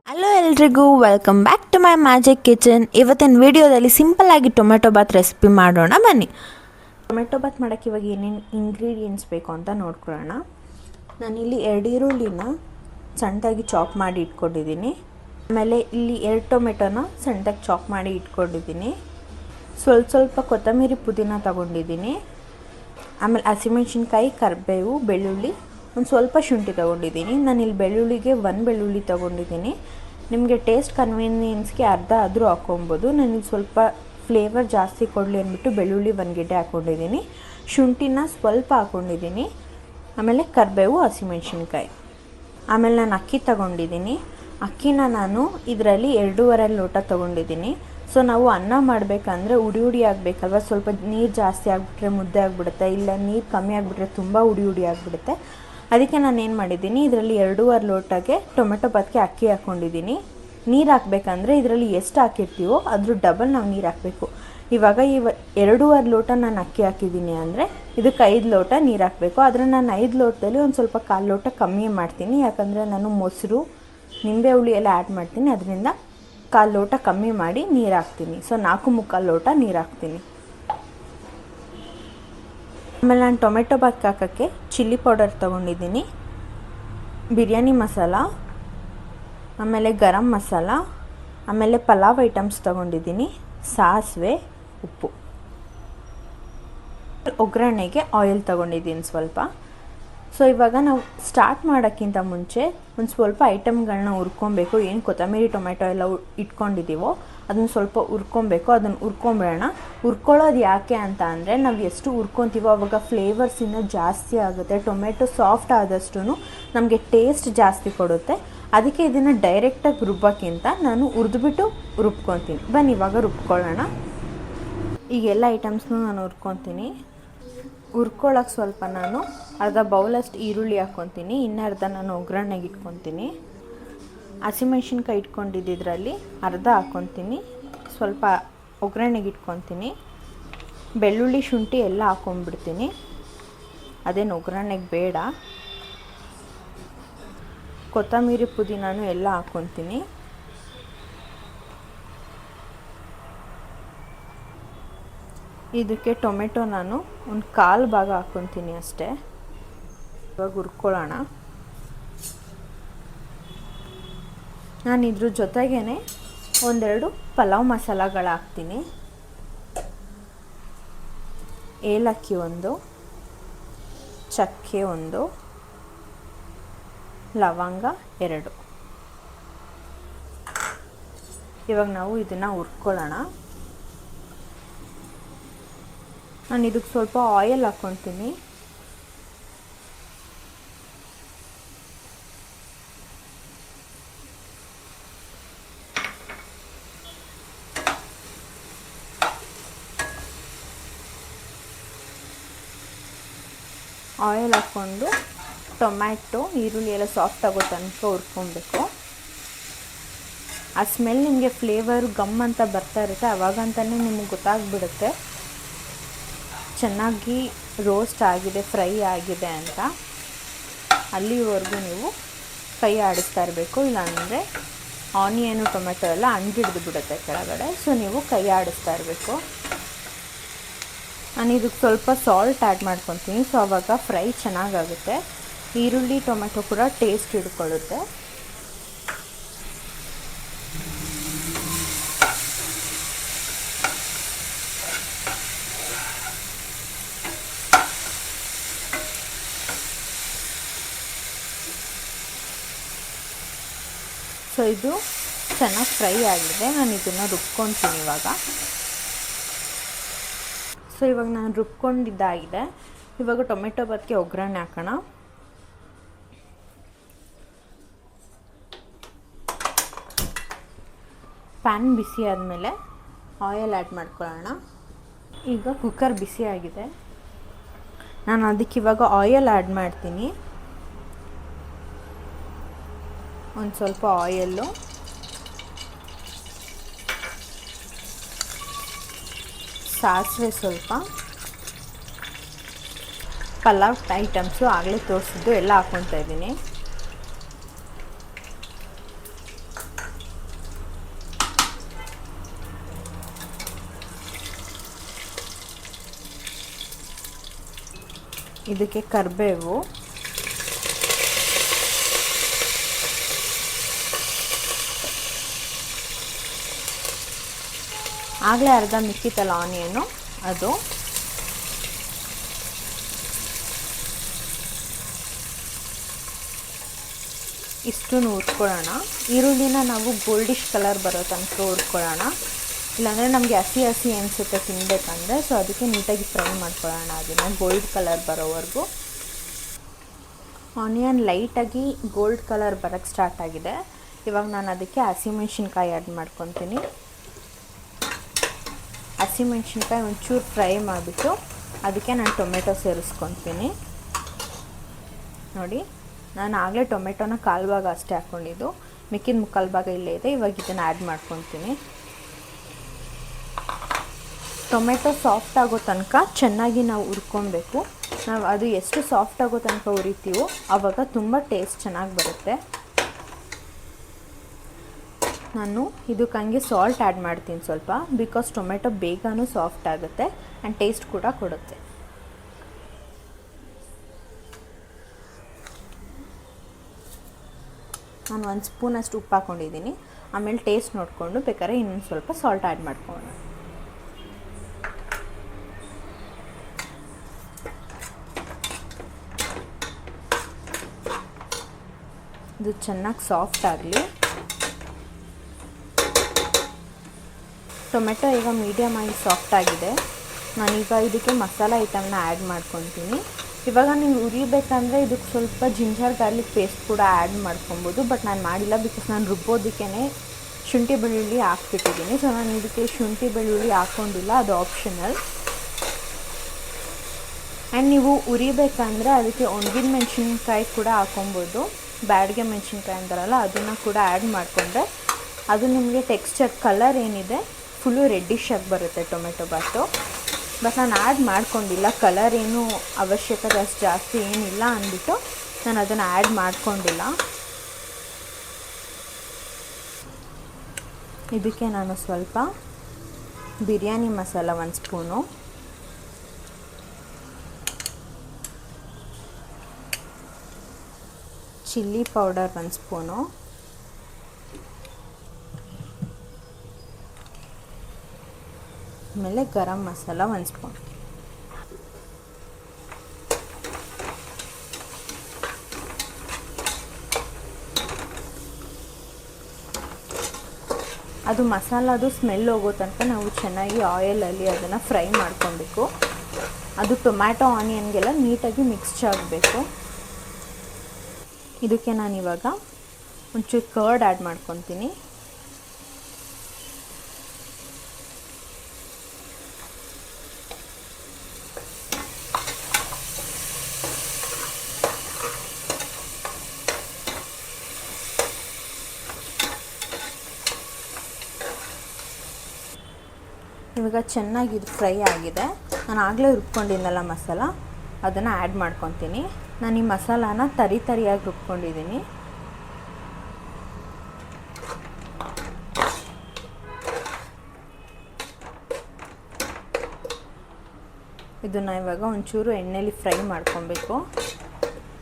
Hello ಎಲ್ರಿಗೂ, welcome back to my magic kitchen. ಇವತ್ತಿನ ವಿಡಿಯೋದಲ್ಲಿ ಸಿಂಪಲ್ ಆಗಿ ಟೊಮೆಟೊ ಬಾತ್ ರೆಸಿಪಿ ಮಾಡೋಣ ಬನ್ನಿ. ಟೊಮೆಟೊ ಬಾತ್ ಮಾಡೋಕ್ಕೆ ಇವಾಗ ಏನೇನು ಇಂಗ್ರೀಡಿಯೆಂಟ್ಸ್ ಬೇಕು ಅಂತ ನೋಡ್ಕೊಳ್ಳೋಣ. ನಾನಿಲ್ಲಿ 2 ಈರುಳ್ಳಿನ ಸಣ್ಣದಾಗಿ ಚಾಪ್ ಮಾಡಿ ಇಟ್ಕೊಂಡಿದ್ದೀನಿ. ಆಮೇಲೆ ಇಲ್ಲಿ 2 ಟೊಮೆಟೊನ ಸಣ್ಣದಾಗಿ ಚಾಪ್ ಮಾಡಿ ಇಟ್ಕೊಂಡಿದ್ದೀನಿ. ಸ್ವಲ್ಪ ಕೊತ್ತಂಬರಿ ಪುದೀನ ತಗೊಂಡಿದ್ದೀನಿ. ಆಮೇಲೆ ಹಸಿಮೆಣ್ಸಿನ್ಕಾಯಿ, ಕರಿಬೇವು, ಬೆಳ್ಳುಳ್ಳಿ, ಒಂದು ಸ್ವಲ್ಪ ಶುಂಠಿ ತೊಗೊಂಡಿದ್ದೀನಿ. ನಾನಿಲ್ಲಿ ಬೆಳ್ಳುಳ್ಳಿಗೆ 1 ಬೆಳ್ಳುಳ್ಳಿ ತೊಗೊಂಡಿದ್ದೀನಿ. ನಿಮಗೆ ಟೇಸ್ಟ್ ಕನ್ವೀನಿಯನ್ಸ್ಗೆ ಅರ್ಧ ಆದರೂ ಹಾಕ್ಕೊಬೋದು. ನಾನಿಲ್ಲಿ ಸ್ವಲ್ಪ ಫ್ಲೇವರ್ ಜಾಸ್ತಿ ಕೊಡಲಿ ಅಂದ್ಬಿಟ್ಟು ಬೆಳ್ಳುಳ್ಳಿ 1 ಗೆಡ್ಡೆ ಹಾಕ್ಕೊಂಡಿದ್ದೀನಿ. ಶುಂಠಿನ ಸ್ವಲ್ಪ ಹಾಕ್ಕೊಂಡಿದ್ದೀನಿ. ಆಮೇಲೆ ಕರಿಬೇವು, ಹಸಿಮೆಣ್ಸಿನ್ಕಾಯಿ. ಆಮೇಲೆ ನಾನು ಅಕ್ಕಿ ತೊಗೊಂಡಿದ್ದೀನಿ. ಅಕ್ಕಿನ ನಾನು ಇದರಲ್ಲಿ 2.5 ಲೋಟ ತೊಗೊಂಡಿದ್ದೀನಿ. ಸೊ ನಾವು ಅನ್ನ ಮಾಡಬೇಕಂದ್ರೆ ಉಡಿ ಆಗಬೇಕಲ್ವ, ಸ್ವಲ್ಪ ನೀರು ಜಾಸ್ತಿ ಆಗಿಬಿಟ್ರೆ ಮುದ್ದೆ ಆಗಿಬಿಡುತ್ತೆ, ಇಲ್ಲ ನೀರು ಕಮ್ಮಿ ಆಗಿಬಿಟ್ರೆ ತುಂಬ ಉಡಿ ಆಗಿಬಿಡುತ್ತೆ. ಅದಕ್ಕೆ ನಾನು ಏನು ಮಾಡಿದ್ದೀನಿ, ಇದರಲ್ಲಿ 2.5 ಲೋಟಗೆ ಟೊಮೆಟೊ ಬಾತ್ಗೆ ಅಕ್ಕಿ ಹಾಕ್ಕೊಂಡಿದ್ದೀನಿ. ನೀರು ಹಾಕಬೇಕಂದ್ರೆ ಇದರಲ್ಲಿ ಎಷ್ಟು ಹಾಕಿರ್ತೀವೋ ಅದ್ರ ಡಬಲ್ ನಾವು ನೀರು ಹಾಕಬೇಕು. ಇವಾಗ 2.5 ಲೋಟ ನಾನು ಅಕ್ಕಿ ಹಾಕಿದ್ದೀನಿ ಅಂದರೆ ಇದಕ್ಕೆ 5 ಲೋಟ ನೀರು ಹಾಕಬೇಕು. ಆದರೆ ನಾನು 5 ಲೋಟದಲ್ಲಿ ಒಂದು ಸ್ವಲ್ಪ 1/4 ಲೋಟ ಕಮ್ಮಿ ಮಾಡ್ತೀನಿ, ಯಾಕಂದರೆ ನಾನು ಮೊಸರು, ನಿಂಬೆ ಹುಳಿ ಎಲ್ಲ ಆ್ಯಡ್ ಮಾಡ್ತೀನಿ. ಅದರಿಂದ 1/4 ಲೋಟ ಕಮ್ಮಿ ಮಾಡಿ ನೀರು ಹಾಕ್ತೀನಿ. ಸೊ 4 ಲೋಟ ನೀರು ಹಾಕ್ತೀನಿ. ಆಮೇಲೆ ನಾನು ಟೊಮೆಟೊ ಬಾತ್ ಹಾಕೋಕ್ಕೆ ಚಿಲ್ಲಿ ಪೌಡರ್ ತೊಗೊಂಡಿದ್ದೀನಿ, ಬಿರಿಯಾನಿ ಮಸಾಲ, ಆಮೇಲೆ ಗರಂ ಮಸಾಲ, ಆಮೇಲೆ ಪಲಾವ್ ಐಟಮ್ಸ್ ತೊಗೊಂಡಿದ್ದೀನಿ, ಸಾಸಿವೆ, ಉಪ್ಪು. ಒಗ್ಗರಣೆಗೆ ಆಯಿಲ್ ತೊಗೊಂಡಿದ್ದೀನಿ ಸ್ವಲ್ಪ. ಸೊ ಇವಾಗ ನಾವು ಸ್ಟಾರ್ಟ್ ಮಾಡೋಕ್ಕಿಂತ ಮುಂಚೆ ಒಂದು ಸ್ವಲ್ಪ ಐಟಮ್ಗಳನ್ನ ಹುರ್ಕೊಬೇಕು. ಏನು ಕೊತ್ತಂಬರಿ ಟೊಮೆಟೊ ಎಲ್ಲ ಇಟ್ಕೊಂಡಿದ್ದೀವೋ ಅದನ್ನು ಸ್ವಲ್ಪ ಹುರ್ಕೊಬೇಕು. ಅದನ್ನು ಹುರ್ಕೊಂಬೇಡ. ಹುರ್ಕೊಳ್ಳೋದು ಯಾಕೆ ಅಂತ ಅಂದರೆ, ನಾವು ಎಷ್ಟು ಹುರ್ಕೊತೀವೋ ಆವಾಗ ಫ್ಲೇವರ್ಸ್ ಇನ್ನೂ ಜಾಸ್ತಿ ಆಗುತ್ತೆ. ಟೊಮೆಟೊ ಸಾಫ್ಟ್ ಆದಷ್ಟು ನಮಗೆ ಟೇಸ್ಟ್ ಜಾಸ್ತಿ ಕೊಡುತ್ತೆ. ಅದಕ್ಕೆ ಇದನ್ನು ಡೈರೆಕ್ಟಾಗಿ ರುಬ್ಬೋಕ್ಕಿಂತ ನಾನು ಹುರಿದ್ಬಿಟ್ಟು ರುಬ್ಕೊತೀನಿ. ಬನ್ನಿ ಇವಾಗ ರುಬ್ಕೊಳ್ಳೋಣ. ಈಗೆಲ್ಲ ಐಟಮ್ಸ್ನೂ ನಾನು ಹುರ್ಕೊತೀನಿ. ಹುರ್ಕೊಳ್ಳೋಕೆ ಸ್ವಲ್ಪ ನಾನು ಅರ್ಧ ಬೌಲಷ್ಟು ಈರುಳ್ಳಿ ಹಾಕ್ಕೊತೀನಿ, ಇನ್ನರ್ಧ ನಾನು ಒಗ್ಗರಣೆಗೆ ಇಟ್ಕೊತೀನಿ. ಹಸಿಮೆಣ್ಸಿನ್ಕಾಯಿ ಇಟ್ಕೊಂಡಿದ್ದರಲ್ಲಿ ಅರ್ಧ ಹಾಕ್ಕೊತೀನಿ, ಸ್ವಲ್ಪ ಒಗ್ಗರಣೆಗೆ ಇಟ್ಕೊತೀನಿ. ಬೆಳ್ಳುಳ್ಳಿ, ಶುಂಠಿ ಎಲ್ಲ ಹಾಕ್ಕೊಂಡ್ಬಿಡ್ತೀನಿ, ಅದೇನು ಒಗ್ಗರಣೆಗೆ ಬೇಡ. ಕೊತ್ತಂಬರಿ ಪುದೀನೂ ಎಲ್ಲ ಹಾಕ್ಕೊತೀನಿ. ಇದಕ್ಕೆ ಟೊಮೆಟೊ ನಾನು ಒಂದು 1/4 ಭಾಗ ಹಾಕ್ಕೊತೀನಿ ಅಷ್ಟೇ. ಇವಾಗ ಹುರ್ಕೊಳ್ಳೋಣ. ನಾನು ಇದ್ರ ಜೊತೆಗೇ 1-2 ಪಲಾವ್ ಮಸಾಲಗಳು ಹಾಕ್ತೀನಿ. ಏಲಕ್ಕಿ 1, ಚಕ್ಕೆ 1, ಲವಂಗ 2. ಇವಾಗ ನಾವು ಇದನ್ನು ಹುರ್ಕೊಳ್ಳೋಣ. ನಾನು ಇದಕ್ಕೆ ಸ್ವಲ್ಪ ಆಯಿಲ್ ಹಾಕ್ಕೊತೀನಿ. ಆಯಿಲ್ ಹಾಕ್ಕೊಂಡು ಟೊಮ್ಯಾಟೊ, ಈರುಳ್ಳಿ ಎಲ್ಲ ಸಾಫ್ಟ್ ಆಗೋ ತನಕ ಹುರ್ಕೊಬೇಕು. ಆ ಸ್ಮೆಲ್ ನಿಮಗೆ ಫ್ಲೇವರು ಗಮ್ ಅಂತ ಬರ್ತಾ ಇರುತ್ತೆ, ಆವಾಗಂತಲೇ ನಿಮಗೆ ಗೊತ್ತಾಗ್ಬಿಡುತ್ತೆ ಚೆನ್ನಾಗಿ ರೋಸ್ಟ್ ಆಗಿದೆ, ಫ್ರೈ ಆಗಿದೆ ಅಂತ. ಅಲ್ಲಿವರೆಗೂ ನೀವು ಕೈ ಆಡಿಸ್ತಾ ಇರಬೇಕು, ಇಲ್ಲಾಂದರೆ ಆನಿಯನು ಟೊಮೆಟೊ ಎಲ್ಲ ಅಂಟಿಡ್ದು ಬಿಡುತ್ತೆ ಕೆಳಗಡೆ. ಸೊ ನೀವು ಕೈ ಆಡಿಸ್ತಾ ಇರಬೇಕು. ನಾನು ಇದಕ್ಕೆ ಸ್ವಲ್ಪ ಸಾಲ್ಟ್ ಆ್ಯಡ್ ಮಾಡ್ಕೊತೀನಿ. ಸೊ ಆವಾಗ ಫ್ರೈ ಚೆನ್ನಾಗಾಗುತ್ತೆ, ಈರುಳ್ಳಿ ಟೊಮೆಟೊ ಕೂಡ ಟೇಸ್ಟ್ ಹಿಡ್ಕೊಳ್ಳುತ್ತೆ. ಸೊ ಇದು ಚೆನ್ನಾಗಿ ಫ್ರೈ ಆಗಿದೆ. ನಾನು ಇದನ್ನು ರುಬ್ಕೊತೀನಿ ಇವಾಗ. ಸೊ ಇವಾಗ ನಾನು ರುಬ್ಕೊಂಡಿದ್ದಾಗಿದೆ. ಇವಾಗ ಟೊಮೆಟೊ ಬಾತ್ಗೆ ಒಗ್ಗರಣೆ ಹಾಕೋಣ. ಪ್ಯಾನ್ ಬಿಸಿ ಆದಮೇಲೆ ಆಯಿಲ್ ಆ್ಯಡ್ ಮಾಡ್ಕೊಳ್ಳೋಣ. ಈಗ ಕುಕ್ಕರ್ ಬಿಸಿ ಆಗಿದೆ. ನಾನು ಅದಕ್ಕೆ ಇವಾಗ ಆಯಿಲ್ ಆ್ಯಡ್ ಮಾಡ್ತೀನಿ. ಒಂದು ಸ್ವಲ್ಪ ಆಯಿಲ್ಲು, ಸಾಸಿವೆ ಸ್ವಲ್ಪ, ಪಲಾವ್ ಐಟಮ್ಸು ಆಗಲೇ ತೋರಿಸಿದ್ದು ಎಲ್ಲ ಹಾಕ್ಕೊತಾ ಇದ್ದೀನಿ. ಇದಕ್ಕೆ ಕರಿಬೇವು, ಆಗಲೇ ಅರ್ಧ ಮಿಕ್ಕಿತ್ತಲ್ಲ ಆನಿಯನ್ನು ಅದು, ಇಷ್ಟನ್ನು ಹುರ್ಕೊಳ್ಳೋಣ. ಈರುಳ್ಳಿನ ನಾವು ಗೋಲ್ಡಿಶ್ ಕಲರ್ ಬರೋ ತನಕ ಹುರ್ಕೊಳ್ಳೋಣ, ಇಲ್ಲಾಂದರೆ ನಮಗೆ ಹಸಿ ಹಸಿ ಅನಿಸುತ್ತೆ ತಿನ್ನಬೇಕಂದ್ರೆ. ಸೊ ಅದಕ್ಕೆ ನೀಟಾಗಿ ಫ್ರೈ ಮಾಡ್ಕೊಳ್ಳೋಣ ಅದನ್ನು ಗೋಲ್ಡ್ ಕಲರ್ ಬರೋವರೆಗೂ. ಆನಿಯನ್ ಲೈಟಾಗಿ ಗೋಲ್ಡ್ ಕಲರ್ ಬರೋಕ್ಕೆ ಸ್ಟಾರ್ಟ್ ಆಗಿದೆ. ಇವಾಗ ನಾನು ಅದಕ್ಕೆ ಹಸಿಮೆಣ್ಸಿನ್ಕಾಯಿ ಆ್ಯಡ್ ಮಾಡ್ಕೊತೀನಿ. ಹಸಿಮೆಣ್ಸಿನ್ಕಾಯಿ ಒಂಚೂರು ಫ್ರೈ ಮಾಡಿಬಿಟ್ಟು ಅದಕ್ಕೆ ನಾನು ಟೊಮೆಟೊ ಸೇರಿಸ್ಕೊತೀನಿ. ನೋಡಿ, ನಾನು ಆಗಲೇ ಟೊಮೆಟೊನ ಕಾಲು ಭಾಗ ಅಷ್ಟೇ ಹಾಕ್ಕೊಂಡಿದ್ದು, ಮಿಕ್ಕಿದ ಮುಕ್ಕಾಲು ಭಾಗ ಇಲ್ಲೇ ಇದೆ. ಇವಾಗ ಇದನ್ನು ಆ್ಯಡ್ ಮಾಡ್ಕೊತೀನಿ. ಟೊಮೆಟೊ ಸಾಫ್ಟ್ ಆಗೋ ತನಕ ಚೆನ್ನಾಗಿ ನಾವು ಹುರ್ಕೊಬೇಕು. ನಾವು ಅದು ಎಷ್ಟು ಸಾಫ್ಟ್ ಆಗೋ ತನಕ ಹುರಿತೀವೋ ಆವಾಗ ತುಂಬ ಟೇಸ್ಟ್ ಚೆನ್ನಾಗಿ ಬರುತ್ತೆ. ನಾನು ಇದಕ್ಕೆ ಹಂಗೆ ಸಾಲ್ಟ್ ಆ್ಯಡ್ ಮಾಡ್ತೀನಿ ಸ್ವಲ್ಪ, ಬಿಕಾಸ್ ಟೊಮೆಟೊ ಬೇಗನೂ ಸಾಫ್ಟ್ ಆಗುತ್ತೆ ಆ್ಯಂಡ್ ಟೇಸ್ಟ್ ಕೂಡ ಕೊಡುತ್ತೆ. ನಾನು 1 ಸ್ಪೂನಷ್ಟು ಉಪ್ಪು ಹಾಕ್ಕೊಂಡಿದ್ದೀನಿ. ಆಮೇಲೆ ಟೇಸ್ಟ್ ನೋಡಿಕೊಂಡು ಬೇಕಾದ್ರೆ ಇನ್ನೊಂದು ಸ್ವಲ್ಪ ಸಾಲ್ಟ್ ಆ್ಯಡ್ ಮಾಡ್ಕೊಳ್ಳೋಣ. ಇದು ಚೆನ್ನಾಗಿ ಸಾಫ್ಟ್ ಆಗಲಿ. ಟೊಮೆಟೊ ಈಗ ಮೀಡಿಯಮ್ ಆಗಿ ಸಾಫ್ಟ್ ಆಗಿದೆ. ನಾನೀಗ ಇದಕ್ಕೆ ಮಸಾಲ ಐಟಮ್ನ ಆ್ಯಡ್ ಮಾಡ್ಕೊತೀನಿ. ಇವಾಗ ನೀವು ಉರಿಬೇಕಂದ್ರೆ ಇದಕ್ಕೆ ಸ್ವಲ್ಪ ಜಿಂಜರ್ ಗಾರ್ಲಿಕ್ ಪೇಸ್ಟ್ ಕೂಡ ಆ್ಯಡ್ ಮಾಡ್ಕೊಬೋದು, ಬಟ್ ನಾನು ಮಾಡಿಲ್ಲ ಬಿಕಾಸ್ ನಾನು ರುಬ್ಬೋದಕ್ಕೇ ಶುಂಠಿ ಬೆಳ್ಳುಳ್ಳಿ ಹಾಕ್ಬಿಟ್ಟಿದ್ದೀನಿ. ಸೊ ನಾನು ಇದಕ್ಕೆ ಶುಂಠಿ ಬೆಳ್ಳುಳ್ಳಿ ಹಾಕ್ಕೊಂಡಿಲ್ಲ, ಅದು ಆಪ್ಷನಲ್. ಆ್ಯಂಡ್ ನೀವು ಉರಿಬೇಕಂದ್ರೆ ಅದಕ್ಕೆ ಒಣಗಿದ ಮೆಣಸಿನ್ಕಾಯಿ ಕೂಡ ಹಾಕ್ಕೊಬೋದು, ಬ್ಯಾಡಿಗೆ ಮೆಣಸಿನ್ಕಾಯಿ ಅಂತಾರಲ್ಲ ಅದನ್ನು ಕೂಡ ಆ್ಯಡ್ ಮಾಡಿಕೊಂಡ್ರೆ ಅದು ನಿಮಗೆ ಟೆಕ್ಸ್ಚರ್ ಕಲರ್ ಏನಿದೆ ಫುಲ್ಲು ರೆಡ್ಡಿಶ್ ಆಗಿ ಬರುತ್ತೆ ಟೊಮೆಟೊ ಬಾತು. ಬಟ್ ನಾನು ಆ್ಯಡ್ ಮಾಡ್ಕೊಂಡಿಲ್ಲ, ಕಲರ್ ಏನು ಅವಶ್ಯಕತೆ ಅಷ್ಟು ಜಾಸ್ತಿ ಏನಿಲ್ಲ ಅಂದ್ಬಿಟ್ಟು ನಾನು ಅದನ್ನು ಆ್ಯಡ್ ಮಾಡ್ಕೊಂಡಿಲ್ಲ. ಇದಕ್ಕೆ ನಾನು ಸ್ವಲ್ಪ biryani masala 1 spoon, chilli powder 1 spoon, ಆಮೇಲೆ ಗರಂ ಮಸಾಲ 1 ಸ್ಪೂನ್. ಅದು ಮಸಾಲದು ಸ್ಮೆಲ್ ಹೋಗೋ ತನಕ ನಾವು ಚೆನ್ನಾಗಿ ಆಯಿಲಲ್ಲಿ ಅದನ್ನು ಫ್ರೈ ಮಾಡ್ಕೊಬೇಕು. ಅದು ಟೊಮ್ಯಾಟೊ ಆನಿಯನ್ಗೆಲ್ಲ ನೀಟಾಗಿ ಮಿಕ್ಸ್ ಆಗಬೇಕು. ಇದಕ್ಕೆ ನಾನಿವಾಗ ಒಂಚೂರು ಕರ್ಡ್ ಆ್ಯಡ್ ಮಾಡ್ಕೊತೀನಿ. ಇವಾಗ ಚೆನ್ನಾಗಿ ಇದು ಫ್ರೈ ಆಗಿದೆ. ನಾನು ಆಗಲೇ ರುಬ್ಕೊಂಡಿದ್ದೆನಲ್ಲ ಮಸಾಲ, ಅದನ್ನು ಆ್ಯಡ್ ಮಾಡ್ಕೊತೀನಿ. ನಾನು ಈ ಮಸಾಲಾನ ತರಿಯಾಗಿ ರುಬ್ಕೊಂಡಿದ್ದೀನಿ. ಇದನ್ನು ಇವಾಗ ಒಂಚೂರು ಎಣ್ಣೆಲಿ ಫ್ರೈ ಮಾಡ್ಕೊಬೇಕು.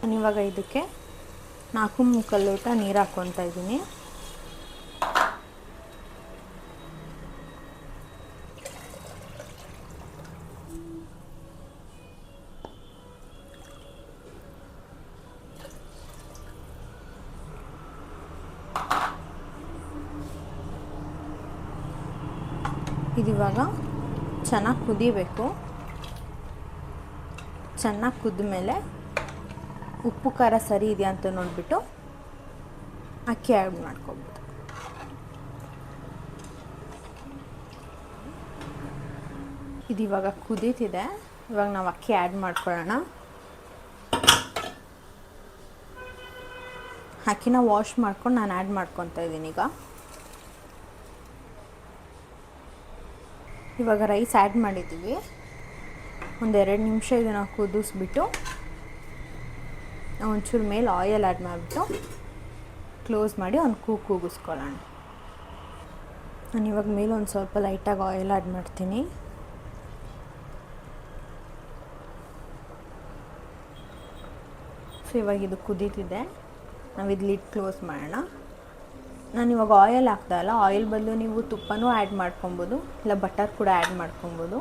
ನಾನಿವಾಗ ಇದಕ್ಕೆ 4 ಲೋಟ ನೀರು ಹಾಕ್ಕೊತಾ ಇದ್ದೀನಿ. ಇದಿವಾಗ ಚೆನ್ನಾಗಿ ಕುದಿಬೇಕು. ಚೆನ್ನಾಗಿ ಕುದ್ದ ಮೇಲೆ ಉಪ್ಪು ಖಾರ ಸರಿ ಇದೆಯಾ ಅಂತ ನೋಡಿಬಿಟ್ಟು ಅಕ್ಕಿ ಆ್ಯಡ್ ಮಾಡ್ಕೊಬೋದು. ಇದಿವಾಗ ಕುದೀತಿದೆ. ಇವಾಗ ನಾವು ಅಕ್ಕಿ ಆ್ಯಡ್ ಮಾಡ್ಕೊಳ್ಳೋಣ. ಅಕ್ಕಿನ ವಾಶ್ ಮಾಡ್ಕೊಂಡು ನಾನು ಆ್ಯಡ್ ಮಾಡ್ಕೊತಾ ಇದ್ದೀನಿ. ಇವಾಗ ರೈಸ್ ಆ್ಯಡ್ ಮಾಡಿದ್ದೀವಿ. 1-2 ನಿಮಿಷ ಇದನ್ನು ಕುದಿಸ್ಬಿಟ್ಟು ಒಂಚೂರು ಮೇಲೆ ಆಯಿಲ್ ಆ್ಯಡ್ ಮಾಡಿಬಿಟ್ಟು ಕ್ಲೋಸ್ ಮಾಡಿ ಒಂದು ಕೂಗಿಸ್ಕೊಳ್ಳೋಣ. ನಾನು ಇವಾಗ ಮೇಲೆ ಒಂದು ಸ್ವಲ್ಪ ಲೈಟಾಗಿ ಆಯಿಲ್ ಆ್ಯಡ್ ಮಾಡ್ತೀನಿ. ಸೊ ಇವಾಗ ಇದು ಕುದೀತಿದೆ, ನಾವು ಇದು ಲಿಡ್ ಕ್ಲೋಸ್ ಮಾಡೋಣ. ನಾನು ಇವಾಗ ಆಯಿಲ್ ಹಾಕ್ದಲ್ಲ, ಆಯಿಲ್ ಬದಲು ನೀವು ತುಪ್ಪನೂ ಆ್ಯಡ್ ಮಾಡ್ಕೊಬೋದು, ಇಲ್ಲ ಬಟರ್ ಕೂಡ ಆ್ಯಡ್ ಮಾಡ್ಕೊಬೋದು.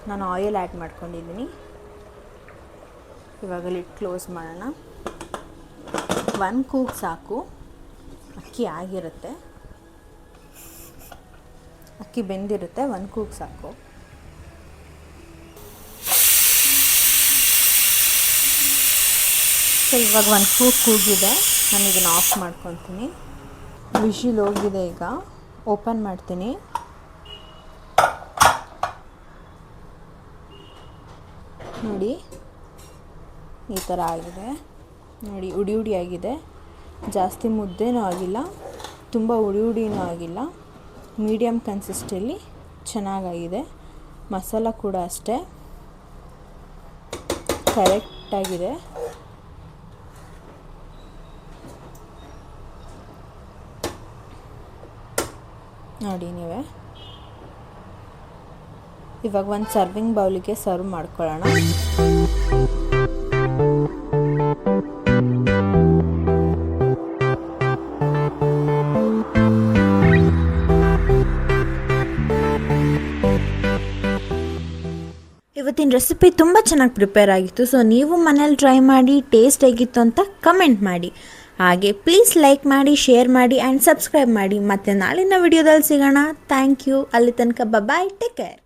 ನಾನು ಆಯಿಲ್ ಆ್ಯಡ್ ಮಾಡ್ಕೊಂಡಿದ್ದೀನಿ. ಇವಾಗ ಲಿಡ್ ಕ್ಲೋಸ್ ಮಾಡೋಣ. 1 ಕೂಗ್ ಸಾಕು, ಅಕ್ಕಿ ಆಗಿರುತ್ತೆ, ಅಕ್ಕಿ ಬೆಂದಿರುತ್ತೆ, 1 ಕೂಗ್ ಸಾಕು. ಸೊ ಇವಾಗ 1 ಕೂಗ್ ಕೂಗಿದೆ, ನಾನು ಇದನ್ನು ಆಫ್ ಮಾಡ್ಕೊತೀನಿ. ವಿಶಿಲ್ ಹೋಗಿದೆ, ಈಗ ಓಪನ್ ಮಾಡ್ತೀನಿ. ನೋಡಿ ಈ ಥರ ಆಗಿದೆ, ನೋಡಿ ಉಡಿ ಉಡಿ ಆಗಿದೆ. ಜಾಸ್ತಿ ಮುದ್ದೆನೂ ಆಗಿಲ್ಲ, ತುಂಬ ಉಡಿ ಉಡಿನೂ ಆಗಿಲ್ಲ, ಮೀಡಿಯಮ್ ಕನ್ಸಿಸ್ಟಲ್ಲಿ ಚೆನ್ನಾಗಾಗಿದೆ. ಮಸಾಲ ಕೂಡ ಅಷ್ಟೇ ಕರೆಕ್ಟಾಗಿದೆ. ನೋಡಿ ನೀವೇ. ಇವಾಗ ಒಂದು ಸರ್ವಿಂಗ್ ಬೌಲಿಗೆ ಸರ್ವ್ ಮಾಡ್ಕೊಳ್ಳೋಣ. ಇವತ್ತಿನ ರೆಸಿಪಿ ತುಂಬ ಚೆನ್ನಾಗಿ ಪ್ರಿಪೇರ್ ಆಗಿತ್ತು. ಸೊ ನೀವು ಮನೇಲಿ ಟ್ರೈ ಮಾಡಿ ಟೇಸ್ಟ್ ಹೇಗಿತ್ತು ಅಂತ ಕಮೆಂಟ್ ಮಾಡಿ. ಹಾಗೆ ಪ್ಲೀಸ್ ಲೈಕ್ ಮಾಡಿ, ಶೇರ್ ಮಾಡಿ ಆ್ಯಂಡ್ ಸಬ್ಸ್ಕ್ರೈಬ್ ಮಾಡಿ. ಮತ್ತು ನಾಳಿನ ವಿಡಿಯೋದಲ್ಲಿ ಸಿಗೋಣ. Thank you. ಅಲ್ಲಿ ತನಕ ಬಾಯ್, ಟೇಕ್ ಕೇರ್.